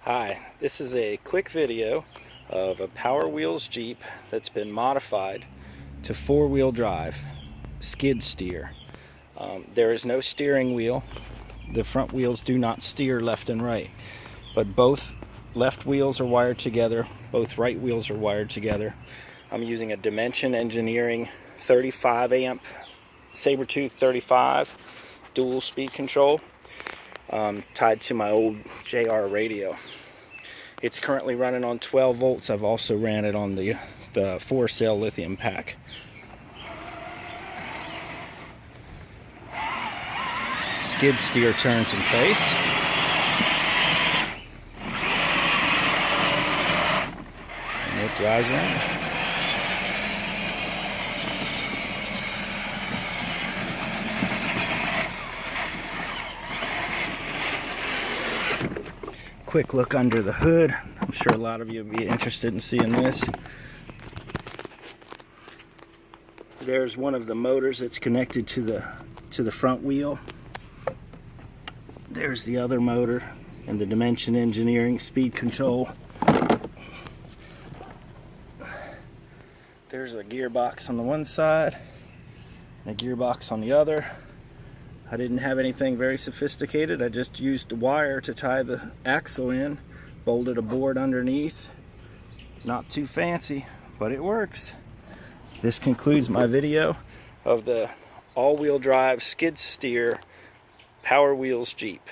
Hi, this is a quick video of a Powerwheels Jeep that's been modified to four-wheel drive, skid steer. There is no steering wheel. The front wheels do not steer left and right, but both left wheels are wired together, both right wheels are wired together. I'm using a Dimension Engineering 35 amp Sabertooth 35 dual speed control tied to my old JR radio. It's currently running on 12 volts. I've also ran it on the 4-cell lithium pack. Skid steer turns in place. And it drives around. Quick look under the hood. I'm sure a lot of you would be interested in seeing this. There's one of the motors that's connected to the front wheel. There's the other motor and the Dimension Engineering speed control. There's a gearbox on the one side and a gearbox on the other. I didn't have anything very sophisticated. I just used the wire to tie the axle in, bolted a board underneath. Not too fancy, but it works. This concludes my video of the all-wheel drive skid steer Powerwheels Jeep.